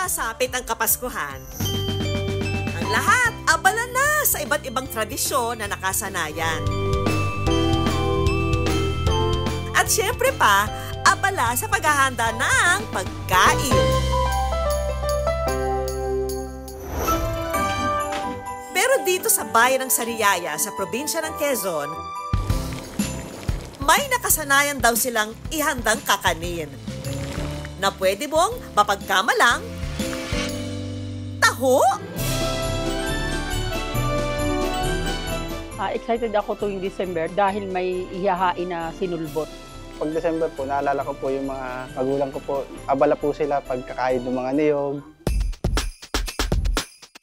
Sasapit ang Kapaskuhan. Ang lahat abala na sa iba't ibang tradisyon na nakasanayan. At syempre pa, abala sa paghahanda ng pagkain. Pero dito sa bayan ng Sariaya sa probinsya ng Quezon, may nakasanayan daw silang ihandang kakanin na pwede mong mapagkamalang taho. Excited ako tuwing December dahil may ihahain na sinulbot. Pag December po, naalala ko po yung mga magulang ko po. Abala po sila pag kakain ng mga niyog.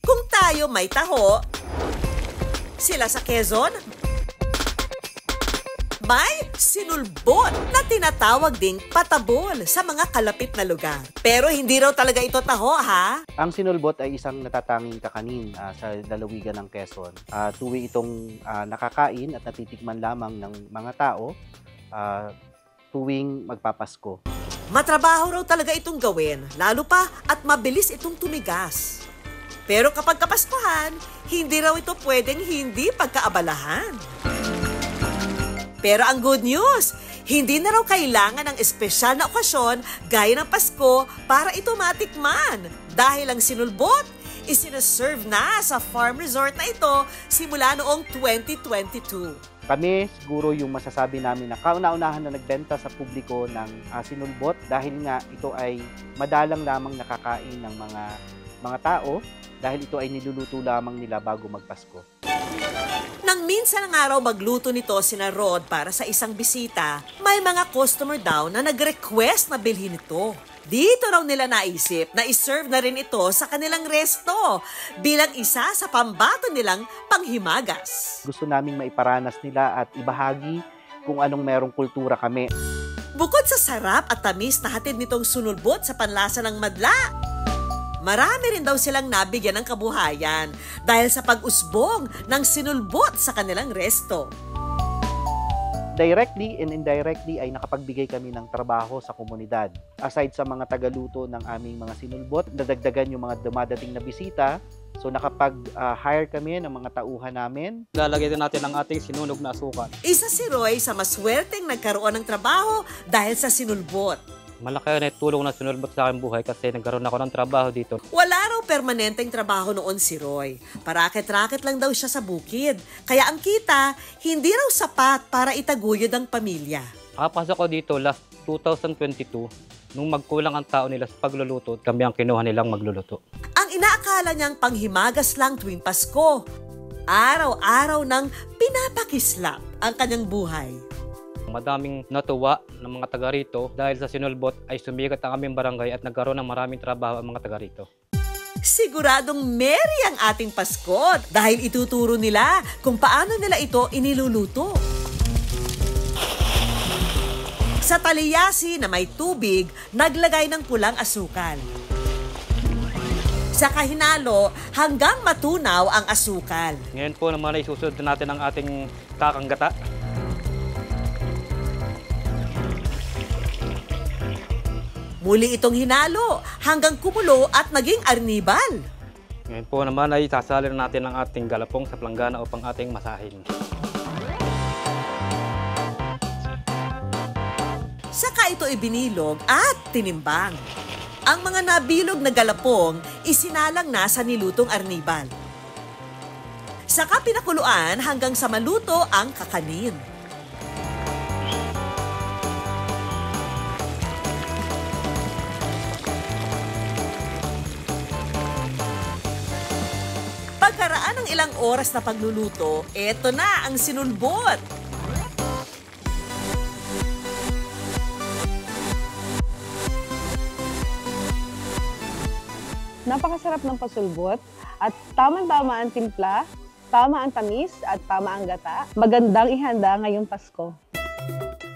Kung tayo may taho, sila sa Quezon, may sinulbot na tinatawag ding patabol sa mga kalapit na lugar. Pero hindi raw talaga ito taho, ha? Ang sinulbot ay isang natatanging kakanin sa lalawigan ng Quezon. Tuwing itong nakakain at natitikman lamang ng mga tao tuwing magpapasko. Matrabaho raw talaga itong gawin, lalo pa at mabilis itong tumigas. Pero kapag Kapaskuhan, hindi raw ito pwedeng hindi pagkaabalahan. Pero ang good news, hindi na raw kailangan ng espesyal na okasyon gaya ng Pasko para ito matikman. Dahil ang sinulbot, isinaserve na sa farm resort na ito simula noong 2022. Kami siguro yung masasabi namin na kauna-unahan na nagbenta sa publiko ng sinulbot dahil nga ito ay madalang lamang nakakain ng mga tao dahil ito ay niluluto lamang nila bago magpasko. Nang minsan ng araw magluto nito sina Rod para sa isang bisita, may mga customer daw na nag-request na bilhin ito. Dito raw nila naisip na iserve na rin ito sa kanilang resto bilang isa sa pambato nilang panghimagas. Gusto naming maiparanas nila at ibahagi kung anong merong kultura kami. Bukod sa sarap at tamis na hatid nitong sunulbot sa panlasa ng madla, marami rin daw silang nabigyan ng kabuhayan dahil sa pag-usbong ng sinulbot sa kanilang resto. Directly and indirectly ay nakapagbigay kami ng trabaho sa komunidad. Aside sa mga tagaluto ng aming mga sinulbot, nadagdagan yung mga dumadating na bisita. So nakapag-hire kami ng mga tauhan namin. Lalagay din natin ang ating sinunog na asukal. Isa si Roy sa maswerteng nagkaroon ng trabaho dahil sa sinulbot. Malaki na tulong na sinulbot sa aking buhay kasi nagkaroon ako ng trabaho dito. Wala raw permanenteng trabaho noon si Roy. Parakit-rakit lang daw siya sa bukid. Kaya ang kita, hindi raw sapat para itaguyod ang pamilya. Nakapasok ko dito last 2022 nung magkulang ang tao nila sa pagluluto at kami ang kinuha nilang magluluto. Ang inaakala niyang panghimagas lang tuwing Pasko, araw-araw nang pinapakislap ang kanyang buhay. Madaming natuwa ng mga taga rito dahil sa sinulbot ay sumikat ang aming barangay at nagkaroon ng maraming trabaho ang mga taga rito. Siguradong merry ang ating Pasko dahil ituturo nila kung paano nila ito iniluluto. Sa taliyasi na may tubig, naglagay ng pulang asukal. Sa kahinalo hanggang matunaw ang asukal. Ngayon po naman ay susunod natin ang ating kakanggata. Muli itong hinalo hanggang kumulo at naging arnibal. Ngayon po naman ay sasalin natin ang ating galapong sa planggana upang ating masahin. Saka ito ibinilog at tinimbang. Ang mga nabilog na galapong isinalang na sa nilutong arnibal. Saka pinakuluan hanggang sa maluto ang kakanin. Pagkaraan ng ilang oras na pagluluto, eto na ang sinulbot. Napakasarap ng pasulbot at tama-tama ang timpla, tama ang tamis at tama ang gata. Magandang ihanda ngayong Pasko.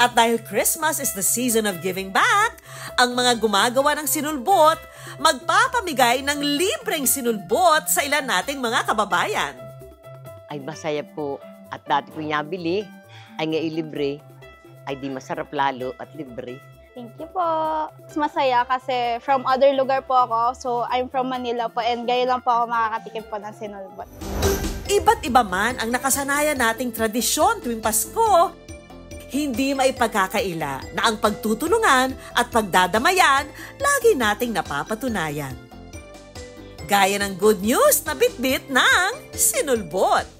At dahil Christmas is the season of giving back, ang mga gumagawa ng sinulbot magpapamigay ng libreng sinulbot sa ilan nating mga kababayan. Ay masaya po at dati ko nabili ay ngayon libre ay di masarap lalo at libre. Thank you po. Mas masaya kasi from other lugar po ako. So, I'm from Manila po and ngayon lang po ako makakatikim po ng sinulbot. Iba't iba man ang nakasanayan nating tradisyon tuwing Pasko, hindi maipagkakaila na ang pagtutulungan at pagdadamayan lagi nating napapatunayan. Gaya ng good news na bitbit ng sinulbot.